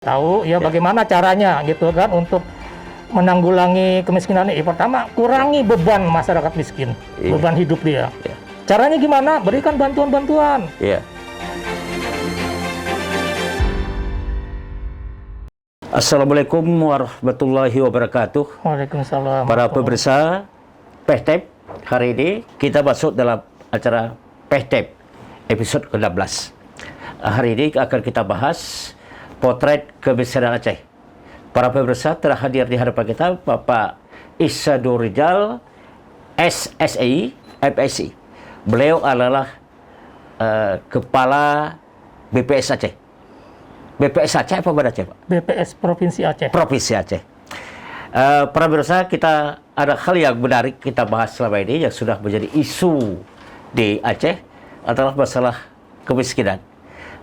Tahu ya bagaimana caranya gitu kan untuk menanggulangi kemiskinan ini. Pertama, kurangi beban masyarakat miskin, beban hidup dia. Caranya gimana? Berikan bantuan-bantuan. Assalamualaikum warahmatullahi wabarakatuh. Waalaikumsalam. Para pemirsa PEHTEP, hari ini kita masuk dalam acara PEHTEP episode ke-16. Hari ini akan kita bahas potret kemiskinan Aceh. Para pemirsa, telah hadir di hadapan kita Bapak Ihsanul Rizal, SSI, FSI. Beliau adalah Kepala BPS Aceh. BPS Aceh apa Banda Aceh, Pak? BPS Provinsi Aceh. Provinsi Aceh. Para pemirsa, kita ada hal yang menarik kita bahas selama ini yang sudah menjadi isu di Aceh adalah masalah kemiskinan.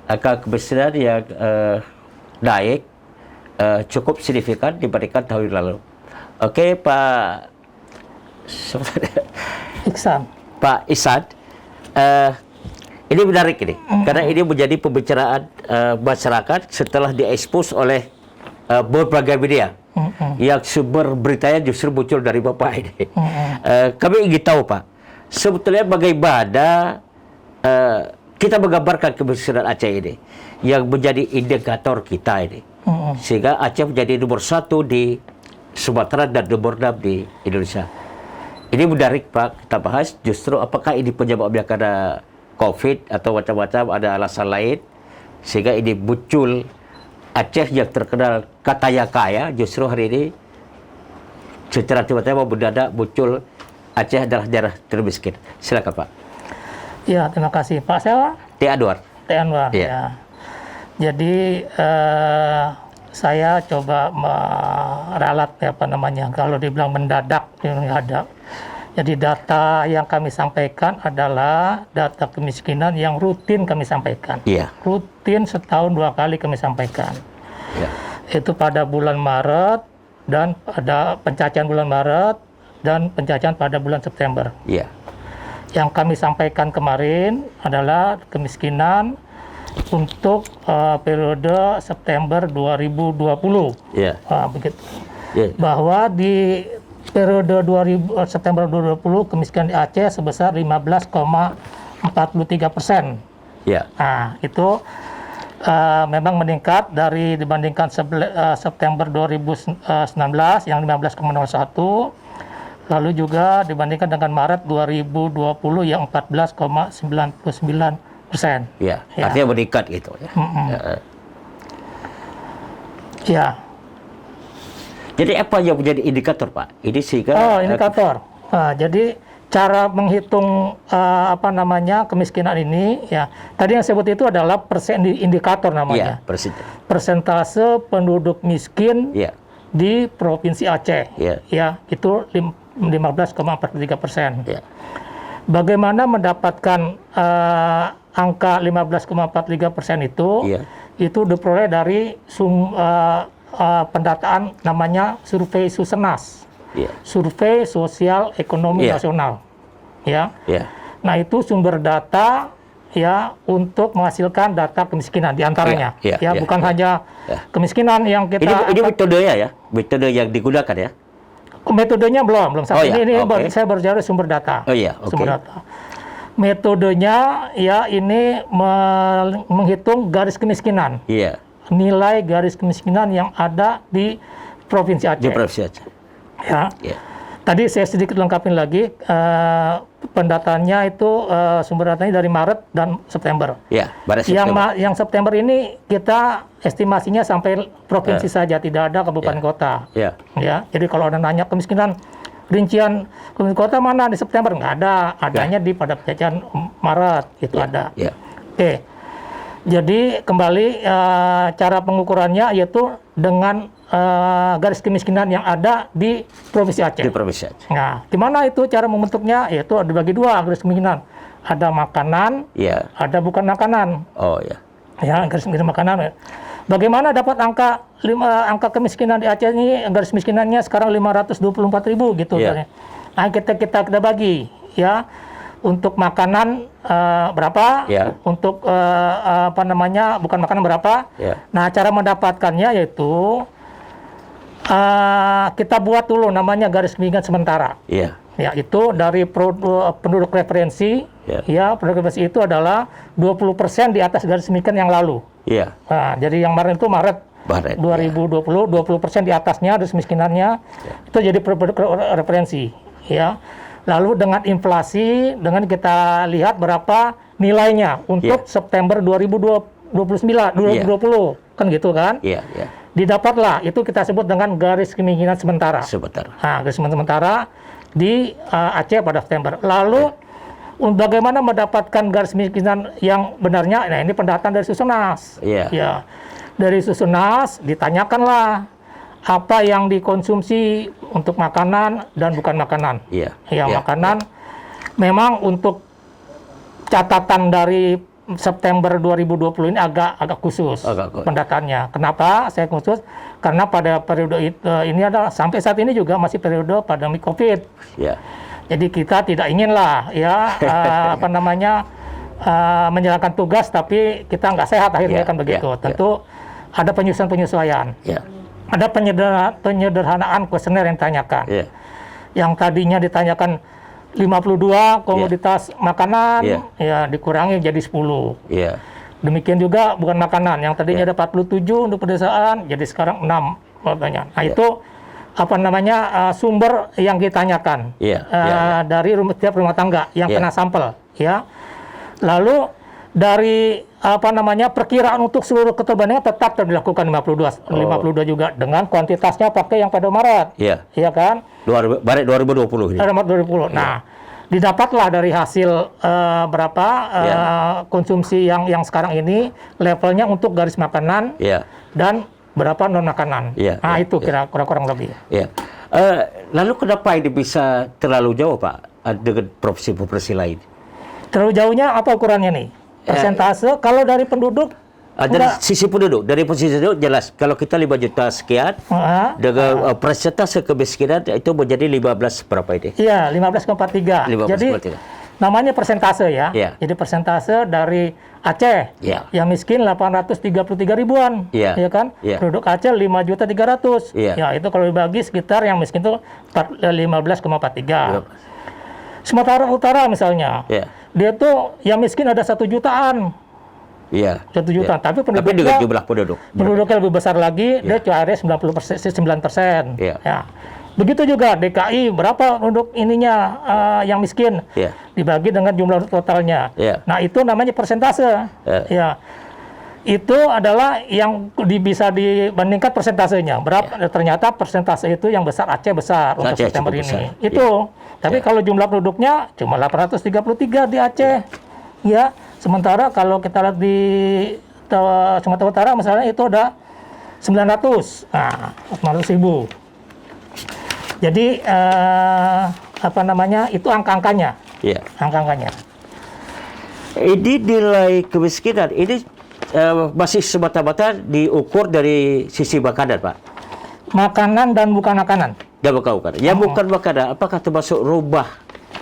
Angka kemiskinan yang naik cukup signifikan dibandingkan tahun lalu. Oke, Pak Iksan. Pak Ihsan, ini menarik ini, karena ini menjadi pembicaraan masyarakat setelah diekspos oleh berbagai media yang sumber beritanya justru muncul dari Bapak ini. Kami ingin tahu, Pak, sebetulnya bagaimana kita menggambarkan kemiskinan Aceh ini yang menjadi indikator kita ini, sehingga Aceh menjadi nomor 1 di Sumatera dan nomor 6 di Indonesia. Ini menarik, Pak, kita bahas justru apakah ini penyebabnya karena COVID atau macam-macam ada alasan lain sehingga ini muncul Aceh yang terkenal katanya kaya, justru hari ini secara tiba-tiba mendadak muncul Aceh adalah daerah termiskin. Silakan, Pak. Ya, terima kasih Pak. Saya T. Anwar. T. Anwar. Ya. Ya. Jadi saya coba meralat kalau dibilang mendadak ada. Jadi data yang kami sampaikan adalah data kemiskinan yang rutin kami sampaikan. Iya. Rutin setahun 2 kali kami sampaikan. Ya. Itu pada bulan Maret dan ada pencacahan bulan Maret dan pencacahan pada bulan September. Iya. Yang kami sampaikan kemarin adalah kemiskinan untuk periode September 2020. Iya. Begitu. Ya. Bahwa di periode September 2020 kemiskinan di Aceh sebesar 15,43%. Ya. Nah, itu memang meningkat dibandingkan September 2019 yang 15,01, lalu juga dibandingkan dengan Maret 2020 yang 14,99%. Ya. Artinya meningkat gitu ya. Ya. Jadi apa yang menjadi indikator, Pak? Ini sehingga indikator. Jadi cara menghitung kemiskinan ini ya. Tadi yang sebut itu adalah indikator namanya. Ya, persentase penduduk miskin di Provinsi Aceh. Ya, itu 15,43%. Ya. Bagaimana mendapatkan angka 15,43% itu? Itu diperoleh dari pendataan namanya survei Susenas, survei sosial ekonomi nasional, ya. Nah, itu sumber data ya untuk menghasilkan data kemiskinan diantaranya, bukan hanya kemiskinan yang kita. Ini metodenya ya, metode yang digunakan ya. Metodenya belum sampai ini saya berbicara sumber data. Sumber data. Metodenya ya ini menghitung garis kemiskinan. Nilai garis kemiskinan yang ada di Provinsi Aceh. Di Provinsi Aceh. Ya. Tadi saya sedikit lengkapin lagi pendataannya itu sumber datanya dari Maret dan September. Yang September ini kita estimasinya sampai provinsi saja, tidak ada kabupaten kota. Ya. Jadi kalau ada nanya kemiskinan rincian kabupaten kota mana di September, nggak ada. Adanya di pada pencacahan Maret itu ada. Oke. Jadi kembali cara pengukurannya yaitu dengan garis kemiskinan yang ada di Provinsi Aceh. Di Provinsi Aceh. Nah, gimana itu cara membentuknya? Yaitu dibagi 2 garis kemiskinan. Ada makanan, ada bukan makanan. Ya, garis kemiskinan makanan. Bagaimana dapat angka kemiskinan di Aceh ini? Garis kemiskinannya sekarang 524.000 gitu. Nah, kita bagi ya. untuk makanan berapa, untuk bukan makanan berapa. Nah, cara mendapatkannya yaitu kita buat dulu namanya garis kemiskinan sementara. Ya, itu dari penduduk referensi. Ya, penduduk referensi itu adalah 20% di atas garis kemiskinan yang lalu. Nah, jadi yang kemarin itu Maret 2020, 20% di atasnya garis kemiskinannya, itu jadi penduduk referensi. Ya. Lalu dengan inflasi, dengan kita lihat berapa nilainya untuk September 2020, kan gitu kan? Didapatlah, itu kita sebut dengan garis kemiskinan sementara. Nah, garis kemiskinan sementara di Aceh pada September. Lalu bagaimana mendapatkan garis kemiskinan yang benarnya? Nah, ini pendataan dari Susunas. Ya, dari Susunas ditanyakanlah apa yang dikonsumsi untuk makanan dan bukan makanan. Makanan memang untuk catatan dari September 2020 ini agak khusus pendataannya. Kenapa saya khusus? Karena pada periode ini adalah sampai saat ini juga masih periode pandemi COVID. Jadi kita tidak inginlah menjalankan tugas tapi kita nggak sehat akhirnya kan begitu. Tentu ada penyesuaian. Ada penyederhanaan kuesioner yang ditanyakan. Yang tadinya ditanyakan 52 komoditas makanan, ya dikurangi jadi 10. Demikian juga bukan makanan, yang tadinya ada 47 untuk pedesaan, jadi sekarang 6 pertanyaan. Nah, itu sumber yang ditanyakan dari tiap rumah tangga yang kena sampel. Lalu dari perkiraan untuk seluruh keterbandingan tetap dilakukan 52 juga dengan kuantitasnya pakai yang pada Maret. Iya kan? Maret 2020 ini. Maret 2020. Nah, didapatlah dari hasil konsumsi yang sekarang ini levelnya untuk garis makanan dan berapa non makanan. Nah, itu kurang lebih. Lalu kenapa ini bisa terlalu jauh, Pak, dengan provinsi-provinsi lain? Terlalu jauhnya apa ukurannya nih? Persentase kalau dari penduduk dari sisi penduduk, dari posisi penduduk jelas kalau kita 5 juta sekian dengan persentase kemiskinan itu menjadi 15 berapa ini? Iya, 15,3. Jadi namanya persentase ya. Jadi persentase dari Aceh yang miskin 833 ribuan, ya kan? Penduduk Aceh 5.300.000. Ya, itu kalau dibagi sekitar yang miskin itu 15,43. Sumatera Utara misalnya. Dia tuh yang miskin ada 1 jutaan. 1 jutaan. Tapi dengan jumlah penduduknya lebih besar lagi, dia CAR 9%. Ya. Begitu juga DKI, berapa penduduk ininya yang miskin? Dibagi dengan jumlah totalnya. Nah, itu namanya persentase. Itu adalah yang bisa dibandingkan persentasenya. Berapa ternyata persentase itu yang besar Aceh besar untuk September ini. Itu. Tapi kalau jumlah penduduknya cuma 833 di Aceh. Ya, sementara kalau kita lihat di Sumatera Utara misalnya itu ada 900. Nah, 900.000. Jadi itu angka-angkanya. Angka-angkanya. Ini nilai kemiskinan ini masih semata-mata diukur dari sisi makanan, Pak. Makanan dan bukan makanan. Yang bukan makanan, apakah termasuk rumah?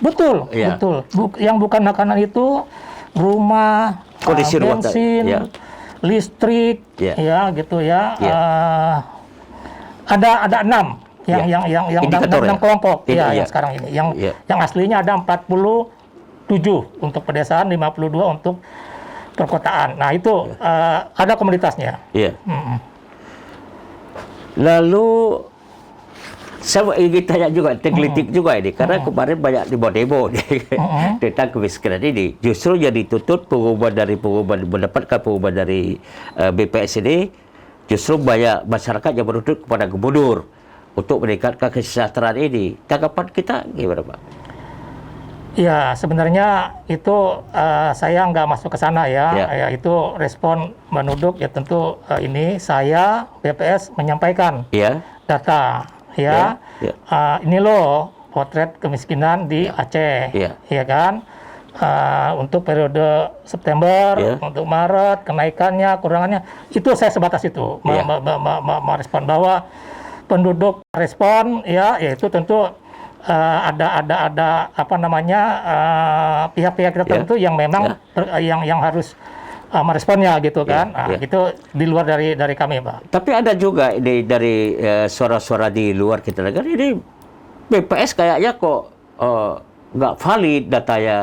Betul, betul. Yang bukan makanan itu rumah, bensin, listrik, gitu ya. Ada 6 yang 6 kelompok yang sekarang ini. Yang aslinya ada 47 untuk pedesaan, 52 untuk perkotaan. Nah, itu ada komoditasnya. Lalu saya ingin tanya juga, tergelitik juga ini, karena kemarin banyak demo-demo tentang kemiskinan ini. Justru yang dituntut mendapatkan pengumuman dari BPS ini, justru banyak masyarakat yang menuntut kepada gubernur untuk meningkatkan kesejahteraan ini. Tanggapan kita gimana, Pak? Ya, sebenarnya itu saya nggak masuk ke sana ya. Itu respon menuduh ya tentu ini saya BPS menyampaikan data. Ini loh potret kemiskinan di Aceh, ya kan? Untuk periode September, untuk Maret, kenaikannya, kurangannya, itu saya sebatas itu merespon bahwa penduduk respon, yaitu tentu ada apa namanya pihak-pihak tertentu yang memang yang harus meresponnya gitu kan. Itu di luar dari kami, Pak. Tapi ada juga dari suara-suara di luar kita negara ini BPS kayaknya kok nggak valid datanya.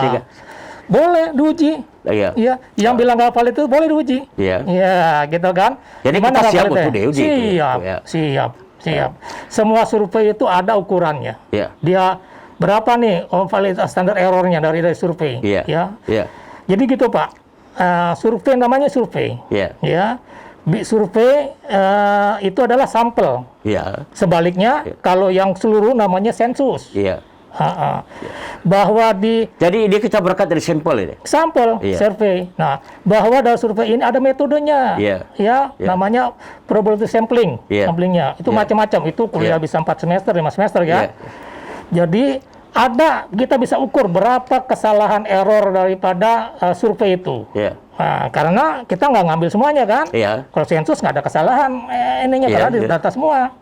Sehingga boleh diuji. Iya. Yang bilang nggak valid itu boleh diuji. Iya, gitu kan. Jadi gimana kita siap untuk diuji. Siap. Semua survei itu ada ukurannya. Dia berapa nih validitas standar errornya dari survei. Jadi gitu, Pak. Survei namanya survei. Ya. Survei itu adalah sampel. Sebaliknya kalau yang seluruh namanya sensus. Bahwa jadi ini kita berangkat dari sampel ini. Survei. Nah, bahwa dalam survei ini ada metodenya. Namanya probability sampling. Samplingnya itu macam-macam. Itu kuliah bisa 4 semester, 5 semester ya. Jadi kita bisa ukur berapa kesalahan error daripada survei itu. Nah, karena kita nggak ngambil semuanya kan. Kalau sensus nggak ada kesalahan karena di data semua.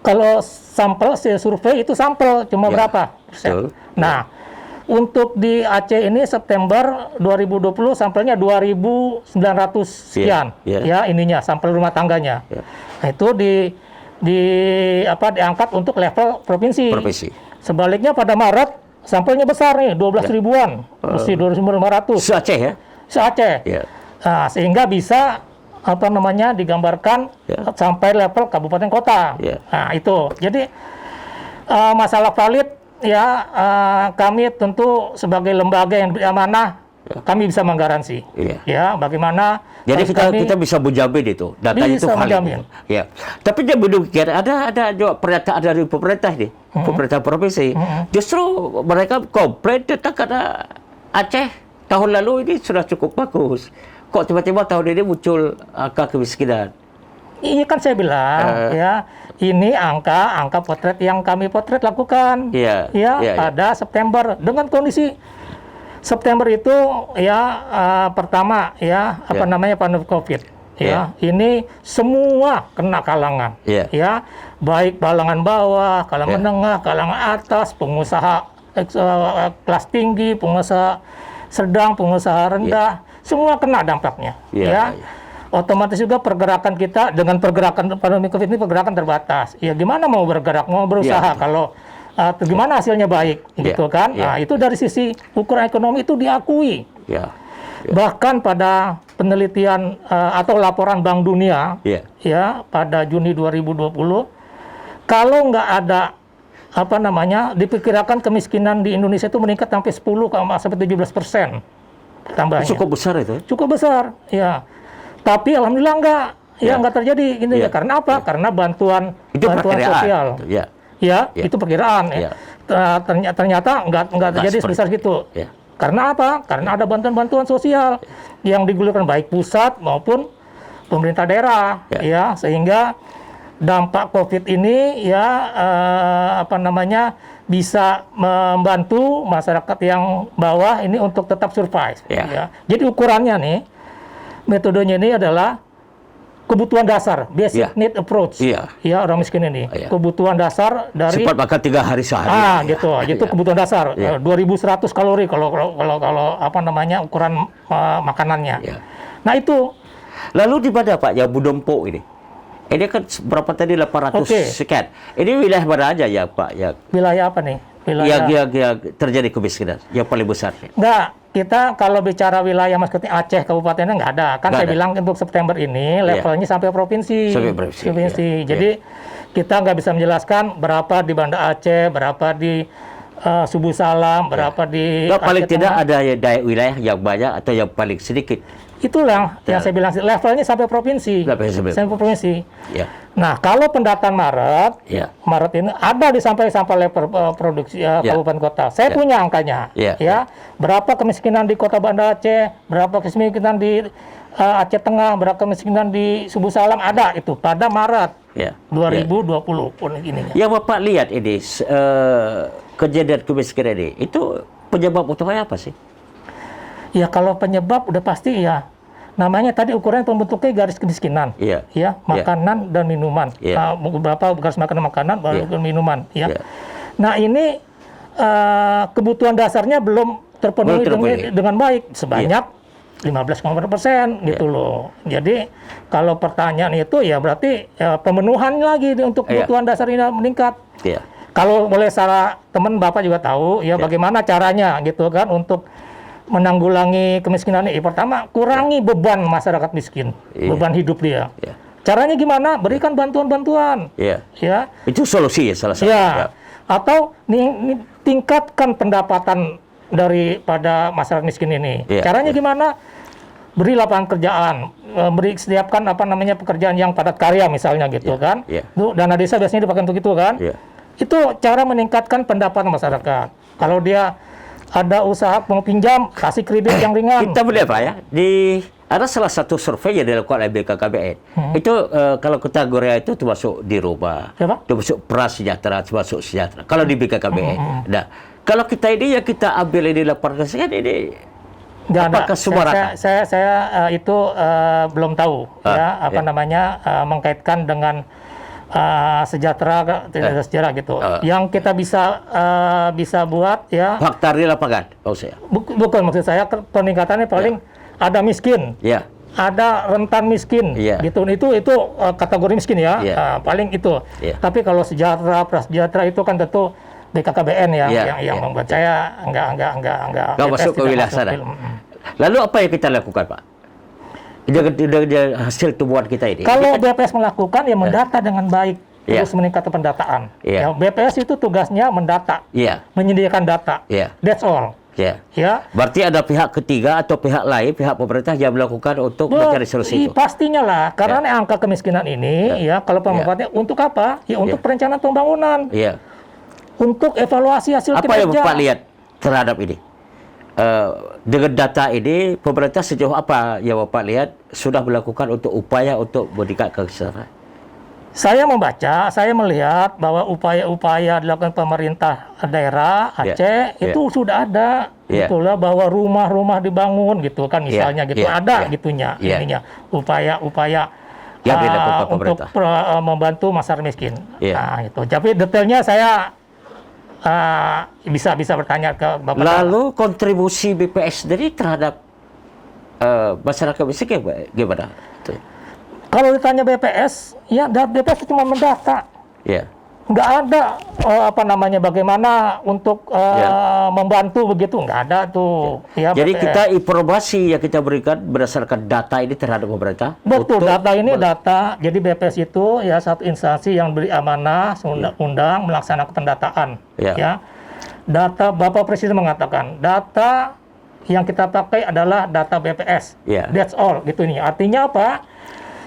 Kalau sampel survei itu sampel cuma berapa persen. Nah, untuk di Aceh ini September 2020 sampelnya 2.900 sekian. Ininya sampel rumah tangganya. Nah, itu diangkat untuk level provinsi. Sebaliknya pada Maret sampelnya besar nih 12 ribuan, mesti 2.500. Se-Aceh ya? Se-Aceh. Nah, sehingga bisa digambarkan sampai level kabupaten kota. Nah, itu. Jadi masalah valid kami tentu sebagai lembaga yang beramanah kami bisa menggaransi. Bagaimana jadi kita bisa menjamin itu datanya itu valid. Tapi dia menukir ada juga pernyataan dari pemerintah nih, pemerintah provinsi. Justru mereka komplain tentang karena Aceh tahun lalu ini sudah cukup bagus. Kok tiba-tiba tahun ini muncul angka kemiskinan? Ini kan saya bilang ini angka potret yang kami potret lakukan pada September dengan kondisi September itu pertama pandemi COVID. Ini semua kena kalangan. Baik kalangan bawah, kalangan menengah, kalangan atas, pengusaha kelas tinggi, pengusaha sedang, pengusaha rendah, semua kena dampaknya. Otomatis juga pergerakan kita dengan pergerakan pandemi COVID ini pergerakan terbatas. Gimana mau bergerak, mau berusaha kalau gimana hasilnya baik, gitu kan? Nah, itu dari sisi ukuran ekonomi itu diakui. Bahkan pada penelitian atau laporan Bank Dunia, pada Juni 2020, kalau nggak ada diperkirakan kemiskinan di Indonesia itu meningkat sampai 10,17% tambahnya. Cukup besar itu? Cukup besar, Tapi alhamdulillah nggak terjadi, Karena apa? Karena bantuan sosial. Itu perkiraan. Ternyata nggak terjadi sebesar gitu. Karena apa? Karena ada bantuan-bantuan sosial yang digulirkan baik pusat maupun pemerintah daerah, sehingga dampak COVID ini bisa membantu masyarakat yang bawah ini untuk tetap survive. Jadi ukurannya nih, metodenya ini adalah kebutuhan dasar, basic need approach. Orang miskin ini. Kebutuhan dasar dari sempat makan 3 hari sehari. Gitu kebutuhan dasar. 2.100 kalori kalau ukuran makanannya. Nah, itu. Lalu di mana Pak ya Budompo ini? Ini kan berapa tadi 800 sekian. Ini wilayah mana aja ya Pak? Wilayah apa nih? Yang terjadi kemiskinan yang paling besar. Enggak, kita kalau bicara wilayah maksudnya Aceh kabupatennya nggak ada. Kan saya bilang untuk September ini levelnya sampai provinsi. Jadi kita nggak bisa menjelaskan berapa di Banda Aceh, berapa di Subuh Salam, berapa di paling tidak ada wilayah yang banyak atau yang paling sedikit. Itulah yang saya bilang levelnya sampai provinsi. Sampai provinsi. Nah, kalau pendataan Maret ini ada sampai level produksi kabupaten kota. Saya punya angkanya. Berapa kemiskinan di Kota Banda Aceh, berapa kemiskinan di Aceh Tengah, berapa kemiskinan di Subuh Salam, ada itu pada Maret 2020 pun ininya. Yang Bapak lihat ini kejadian kemiskinan ini, itu penyebab utamanya apa sih? Ya kalau penyebab udah pasti namanya tadi ukuran pembentuknya garis kemiskinan, ya, makanan dan minuman. Beberapa garis makanan, baru minuman, ya. Nah ini kebutuhan dasarnya belum terpenuhi dengan baik sebanyak 15,4% gitu loh. Jadi kalau pertanyaan itu ya berarti pemenuhan lagi untuk kebutuhan dasar ini meningkat. Kalau boleh salah teman Bapak juga tahu ya bagaimana caranya gitu kan untuk menanggulangi kemiskinan ini. Pertama, kurangi beban masyarakat miskin, beban hidup dia. Caranya gimana? Berikan bantuan-bantuan. Ya. Itu solusi ya salah satu. Atau tingkatkan pendapatan daripada masyarakat miskin ini. Caranya gimana? Beri lapangan kerjaan, sediakan pekerjaan yang padat karya misalnya gitu kan. Dana desa biasanya dipakai untuk itu kan. Itu cara meningkatkan pendapatan masyarakat. Kalau dia ada usaha mau pinjam, kasih kredit yang ringan. Kita melihat Pak ya, ada salah satu survei yang dilakukan oleh BKKBN. Itu kalau kategori itu termasuk di rumah, termasuk prasejahtera, termasuk sejahtera. Kalau di BKKBN. Nah, kalau kita ini ya kita ambil ini laporan kesehatan ini. Apakah semua rata? Saya itu belum tahu mengkaitkan dengan sejahtera tidak sejahtera gitu. Yang kita bisa buat ya. Fakta di lapangan, saya. Bukan maksud saya peningkatannya paling ada miskin, ada rentan miskin, gitu. Itu kategori miskin ya. Paling itu. Tapi kalau sejahtera, prasejahtera itu kan tentu BKKBN yang membuat saya enggak masuk ke wilayah sana. Lalu apa yang kita lakukan, Pak? Dengan hasil temuan kita ini. Kalau BPS melakukan ya mendata dengan baik, terus meningkatkan pendataan. Ya, BPS itu tugasnya mendata, menyediakan data. That's all. Berarti ada pihak ketiga atau pihak lain, pihak pemerintah yang melakukan untuk mencari solusi itu. Pastinya lah, karena angka kemiskinan ini, kalau pemanfaatnya untuk apa? Ya untuk perencanaan pembangunan. Untuk evaluasi hasil kinerja. Apa yang Bapak lihat terhadap ini? Dengan data ini, pemerintah sejauh apa yang Bapak lihat sudah melakukan untuk upaya untuk meningkatkan kesejahteraan? Saya membaca, saya melihat bahwa upaya-upaya dilakukan pemerintah daerah Aceh itu sudah ada, gitulah bahwa rumah-rumah dibangun gitu kan misalnya gitunya ininya upaya-upaya untuk membantu masyarakat miskin. Nah itu. Tapi detailnya saya bisa bertanya ke Bapak. Lalu kontribusi BPS sendiri terhadap masyarakat miskin gimana? Kalau ditanya BPS, ya BPS cuma mendata. Nggak ada bagaimana untuk membantu begitu, nggak ada tuh. Jadi kita informasi yang kita berikan berdasarkan data ini terhadap pemerintah. Betul, data ini data. Jadi BPS itu ya satu instansi yang beri amanah undang-undang melaksanakan pendataan. Data Bapak Presiden mengatakan data yang kita pakai adalah data BPS. That's all gitu nih. Artinya apa?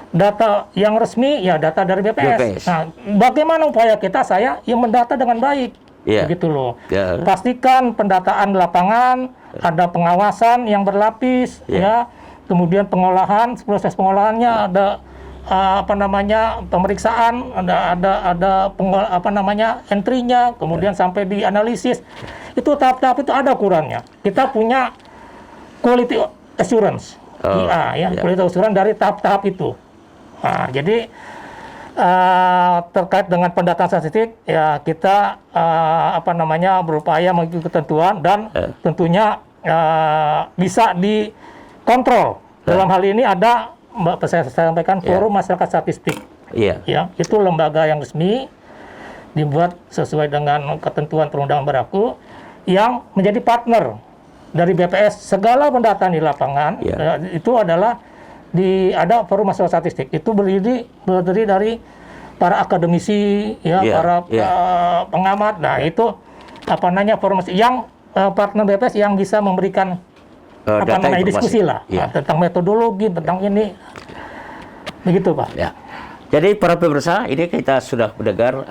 Data yang resmi ya data dari BPS. Nah, bagaimana upaya kita? Saya yang mendata dengan baik, begitu loh. Pastikan pendataan lapangan, ada pengawasan yang berlapis, kemudian pengolahan, proses pengolahannya ada pemeriksaan, ada entry-nya, kemudian sampai di analisis. Itu tahap-tahap itu ada ukurannya. Kita punya quality assurance, quality assurance dari tahap-tahap itu. Nah, jadi terkait dengan pendataan statistik ya kita berupaya mengikuti ketentuan dan tentunya bisa dikontrol. Dalam hal ini ada saya sampaikan Forum Masyarakat Statistik. Itu lembaga yang resmi dibuat sesuai dengan ketentuan perundangan berlaku yang menjadi partner dari BPS. Segala pendataan di lapangan itu adalah ada Forum Masyarakat Statistik. Itu berdiri dari para akademisi, para pengamat. Nah, itu forum yang partner BPS yang bisa memberikan diskusi lah tentang metodologi, tentang ini. Begitu, Pak. Jadi para pemirsa, ini kita sudah mendengar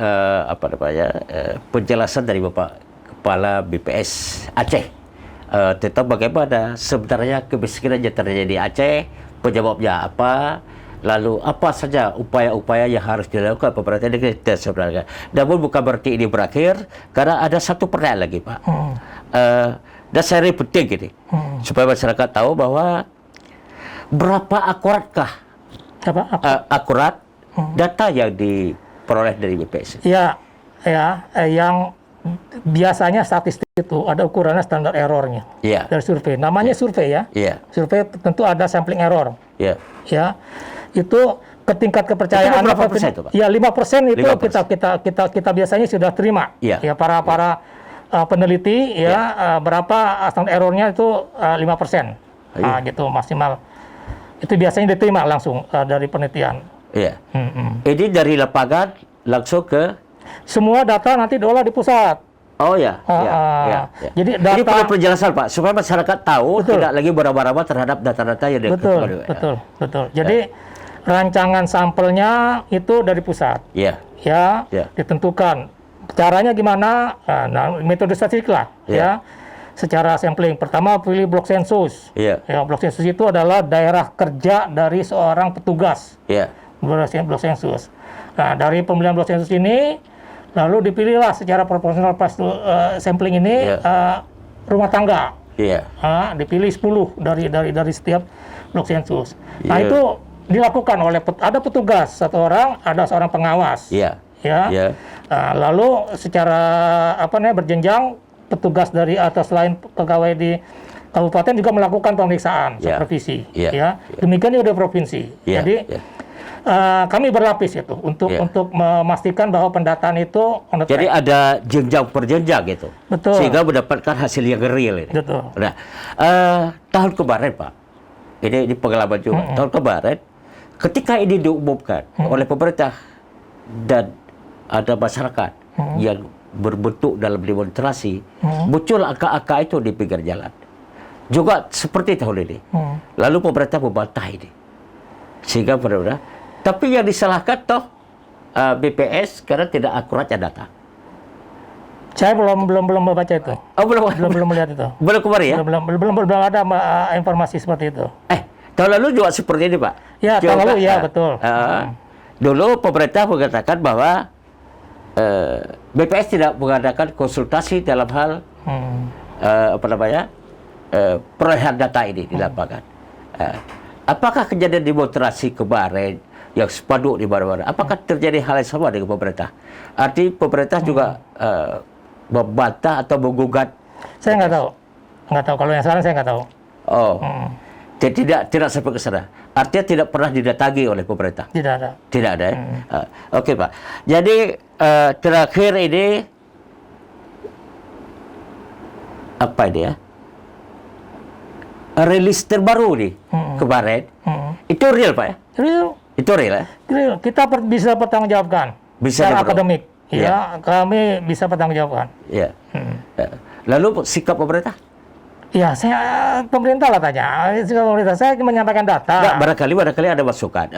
penjelasan dari Bapak Kepala BPS Aceh tentang bagaimana sebenarnya kemiskinan yang terjadi di Aceh, penyebabnya apa, lalu apa saja upaya-upaya yang harus dilakukan pemerintah negeri dan sebenarnya. Namun bukan berarti ini berakhir, karena ada satu pertanyaan lagi, Pak. Dan saya penting ini, supaya masyarakat tahu bahwa berapa akuratkah akurat data yang diperoleh dari BPS? Ya, yang biasanya statistik itu ada ukurannya standar errornya dari survei. Namanya survei ya. Survei tentu ada sampling error. Ya, itu ke tingkat kepercayaan itu berapa persen itu, Pak? Ya 5% itu 5%. kita biasanya sudah terima. Ya para peneliti berapa standar errornya itu 5%. Gitu maksimal. Itu biasanya diterima langsung dari penelitian. Iya. Ini dari lapangan langsung ke semua data nanti diolah di pusat. Oh ya. Jadi data, ini perlu penjelasan Pak supaya masyarakat tahu tidak lagi beraba-raba terhadap data-data yang betul. Jadi rancangan sampelnya itu dari pusat. Ditentukan caranya gimana. Nah, metode statistik lah. Secara sampling. Pertama pilih blok sensus. Blok sensus itu adalah daerah kerja dari seorang petugas. Blok sensus. Nah, dari pemilihan blok sensus ini, lalu dipilihlah secara proporsional pas sampling ini rumah tangga. Dipilih 10 dari setiap blok sensus. Nah, itu dilakukan oleh ada petugas satu orang, ada seorang pengawas. Lalu secara berjenjang petugas dari atas lain pegawai di kabupaten juga melakukan pemeriksaan supervisi. Demikian juga di provinsi. Jadi kami berlapis itu untuk memastikan bahwa pendataan itu jadi ada jenjang per jenjang gitu. Betul. Sehingga mendapatkan hasil yang real ini. Betul. Nah, tahun kemarin Pak, ini pengalaman juga. Tahun kemarin ketika ini diumumkan oleh pemerintah dan ada masyarakat yang berbentuk dalam demonstrasi, muncul angka-angka itu di pinggir jalan. Juga seperti tahun ini. Lalu pemerintah membantah ini. Sehingga benar-benar. Tapi yang disalahkan toh BPS karena tidak akuratnya data. Saya belum membaca itu. Oh, belum melihat itu. Belum kemarin ya? Belum ada informasi seperti itu. Tahun lalu juga seperti ini Pak. Ya, tahun lalu ya betul. Dulu pemerintah mengatakan bahwa BPS tidak mengadakan konsultasi dalam hal perolehan data ini di lapangan. Apakah kejadian demonstrasi kemarin yang spanduk di mana-mana, apakah terjadi hal yang sama dengan pemerintah? Arti pemerintah juga membantah atau menggugat? Saya nggak tahu. Kalau yang sekarang saya nggak tahu. Tidak sampai ke sana. Artinya tidak pernah didatangi oleh pemerintah. Tidak ada ya. Oke Pak. Jadi terakhir ini apa ini ya? Rilis terbaru nih kemarin. Itu real Pak ya? Real. Itu real ya? Real. Kita bisa pertanggungjawabkan. Secara akademik. Kami bisa pertanggungjawabkan. Lalu sikap pemerintah? Ya, pemerintah lah tanya. Saya menyampaikan data. Barangkali ada masukan.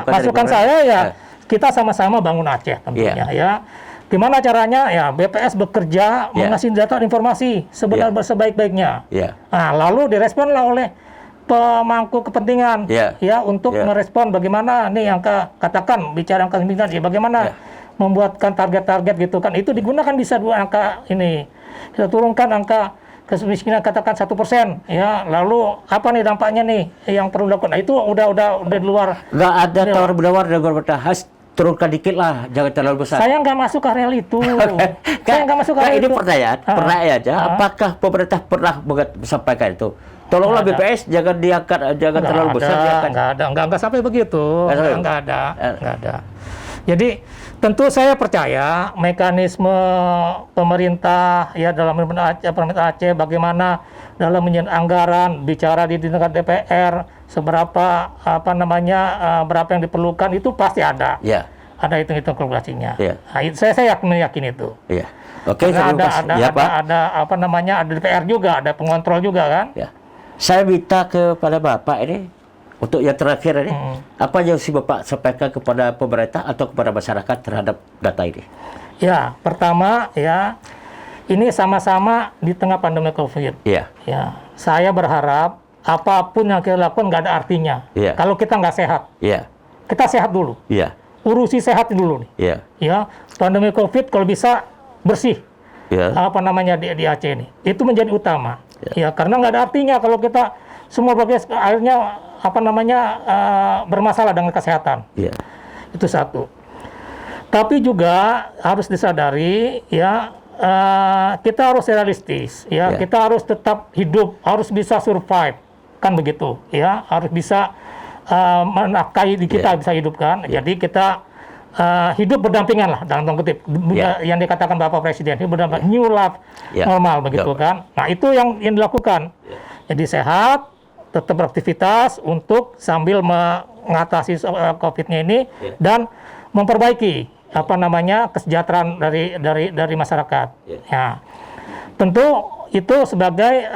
Masukan saya kita sama-sama bangun Aceh tentunya ya. Gimana caranya ya BPS bekerja mengasih data informasi sebaik-baiknya. Nah, lalu diresponlah oleh pemangku kepentingan untuk merespon bagaimana nih katakan bicara angka kemiskinan bagaimana membuatkan target-target gitu kan. Itu digunakan bisa dua angka ini. Kita turunkan angka kemiskinan katakan 1%, lalu apa nih dampaknya nih yang perlu dilakukan? Nah, itu udah di luar. Nggak ada tawar-menawar dengan pemerintah. Turunkan dikit lah, jangan terlalu besar. Saya nggak masuk ke real itu. Saya nggak masuk ke real itu. Ini pertanyaan aja. Apakah pemerintah pernah sampaikan itu? Tolonglah BPS jangan diangkat, jangan terlalu besar. Nggak sampai begitu. Nggak ada. Jadi tentu saya percaya mekanisme pemerintah dalam pemerintah Aceh bagaimana dalam menyusun anggaran, bicara di tingkat DPR seberapa berapa yang diperlukan itu pasti ada. Ada hitung-hitung kalkulasinya. Nah, saya yakin itu. Oke, ada DPR juga, ada pengontrol juga kan. Saya minta kepada Bapak ini untuk yang terakhir ini, apa yang Bapak sampaikan kepada pemerintah atau kepada masyarakat terhadap data ini? Ya, pertama ini sama-sama di tengah pandemi COVID. Saya berharap apapun yang kita lakukan nggak ada artinya. Kalau kita nggak sehat, kita sehat dulu. Urusi sehat dulu nih. Pandemi COVID kalau bisa bersih. Di Aceh ini. Itu menjadi utama. Karena nggak ada artinya kalau kita semua bagian akhirnya bermasalah dengan kesehatan. Yeah. Itu satu. Tapi juga harus disadari ya, kita harus realistis ya. Kita harus tetap hidup, harus bisa survive, kan begitu ya. Harus bisa menafkahi kita bisa hidup kan. Jadi kita hidup berdampingan lah dalam tanda kutip. Yang dikatakan Bapak Presiden, hidup berdampingan, new life normal begitu kan. Nah itu yang dilakukan. Jadi sehat, tetap beraktivitas untuk sambil mengatasi COVID-nya ini dan memperbaiki kesejahteraan dari masyarakat. Ya, tentu itu sebagai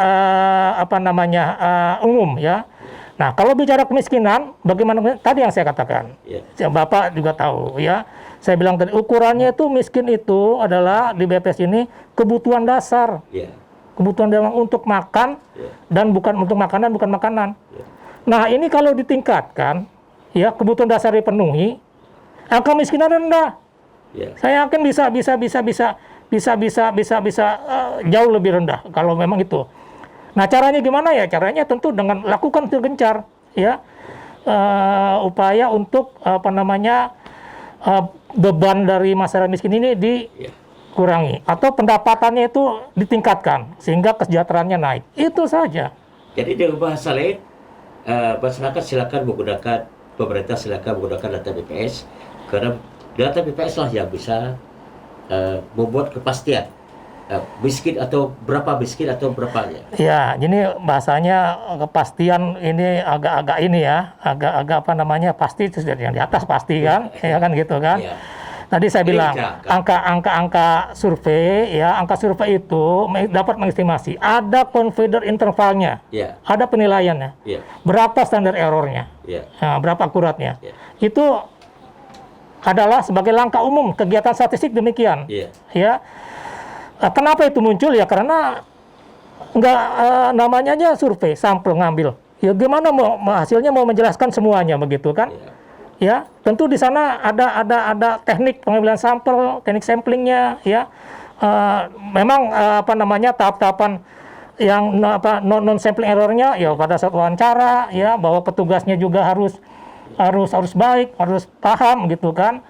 umum ya. Nah, kalau bicara kemiskinan, bagaimana tadi yang saya katakan, Bapak juga tahu ya. Saya bilang tadi ukurannya itu miskin itu adalah di BPS ini kebutuhan dasar, kebutuhan dasar untuk makan dan bukan untuk makanan, bukan makanan. Nah, ini kalau ditingkatkan, ya kebutuhan dasar dipenuhi, angka kemiskinan rendah. Saya yakin bisa jauh lebih rendah kalau memang itu. Nah, caranya gimana ya? Caranya tentu dengan lakukan gencar ya upaya untuk beban dari masyarakat miskin ini dikurangi atau pendapatannya itu ditingkatkan sehingga kesejahteraannya naik. Itu saja. Jadi dengan bahasa lain, masyarakat silakan menggunakan, pemerintah silakan menggunakan data BPS karena data BPS lah yang bisa membuat kepastian miskin atau berapa miskin atau berapanya. Ya, jadi bahasanya kepastian ini agak-agak ini ya, agak pasti itu yang di atas pasti kan, ya kan gitu kan. Tadi saya bilang angka survei ya, angka survei itu dapat mengestimasi ada confidence intervalnya, ada penilaiannya, berapa standar errornya, berapa akuratnya. Itu adalah sebagai langkah umum kegiatan statistik demikian. Ya, kenapa itu muncul ya? Karena nggak namanya aja survei, sampel ngambil. Ya gimana hasilnya mau menjelaskan semuanya begitu kan? Ya, tentu di sana ada teknik pengambilan sampel, teknik samplingnya. Ya, memang tahap-tahapan yang non sampling errornya ya pada saat wawancara ya, bahwa petugasnya juga harus baik, harus paham gitu kan.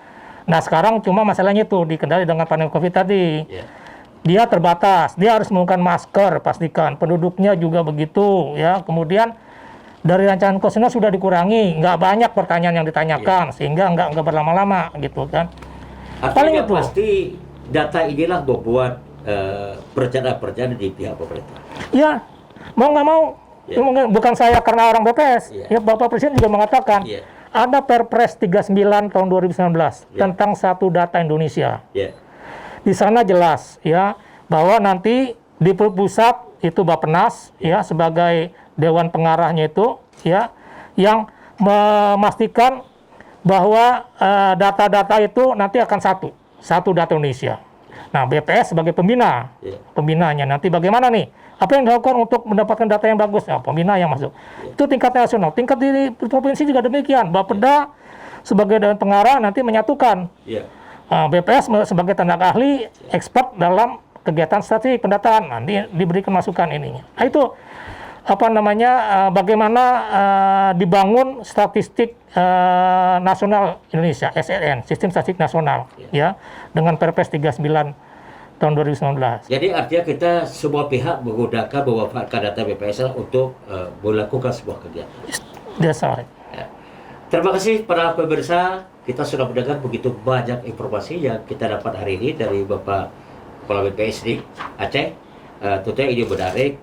Nah sekarang cuma masalahnya tuh dikendali dengan pandemi COVID tadi. Dia terbatas, dia harus menggunakan masker, pastikan penduduknya juga begitu ya. Kemudian dari rancangan kuesioner sudah dikurangi, nggak banyak pertanyaan yang ditanyakan sehingga nggak berlama-lama gitu kan. Artinya paling itu pasti data inilah membuat perencanaan di pihak pemerintah. Ya, mau nggak mau. Bukan saya karena orang BPS, ya Bapak Presiden juga mengatakan ada Perpres 39 tahun 2019 tentang satu data Indonesia. Di sana jelas ya bahwa nanti di pusat itu Bappenas ya sebagai dewan pengarahnya itu ya yang memastikan bahwa data-data itu nanti akan satu data Indonesia. Nah, BPS sebagai pembinanya nanti bagaimana nih? Apa yang dilakukan untuk mendapatkan data yang bagus? Nah, pembina yang masuk. Itu tingkat nasional. Tingkat di provinsi juga demikian. Bapeda sebagai dewan pengarah nanti menyatukan. BPS sebagai tenaga ahli, expert dalam kegiatan statistik pendataan. Nanti diberikan masukan ininya. Nah, itu bagaimana dibangun statistik nasional Indonesia, SNN, Sistem Statistik Nasional, ya, dengan Perpres 39 tahun 2019. Jadi artinya kita semua pihak menggunakan memanfaatkan data BPS untuk melakukan sebuah kegiatan. That's right. Terima kasih para pemirsa, kita sudah mendengar begitu banyak informasi yang kita dapat hari ini dari Bapak Kepala BPS di Aceh. Tentunya ini menarik.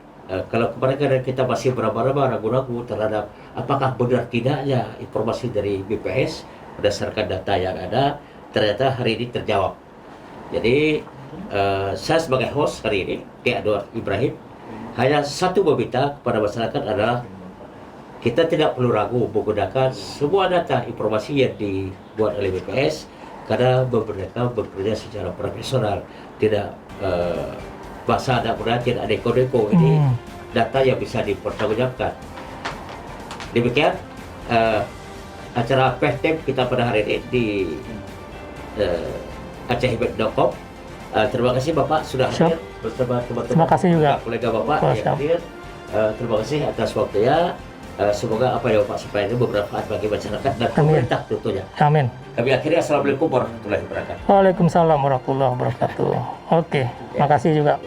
Kalau kemarin kita masih berapa-apa ragu-ragu terhadap apakah benar tidaknya informasi dari BPS berdasarkan data yang ada, ternyata hari ini terjawab. Jadi saya sebagai host hari ini, K. Anwar Ibrahim, hanya satu meminta kepada masyarakat adalah kita tidak perlu ragu menggunakan semua data informasi yang dibuat oleh BPS karena mereka bekerja secara profesional, tidak bahasa anak muda, tidak ada deko-deko. Ini data yang bisa dipertanggungjawabkan. Demikian acara PEHTEM kita pada hari ini di acehibet.com. Terima kasih Bapak sudah hadir bersama teman-teman. Terima kasih juga kolega Bapak yang hadir. Terima kasih atas waktunya. semoga apa ya Pak supaya ini bermanfaat bagi masyarakat dan pemerintah tentunya. Amin. Kami akhiri assalamualaikum warahmatullahi wabarakatuh. Waalaikumsalam warahmatullahi wabarakatuh. Oke, makasih juga.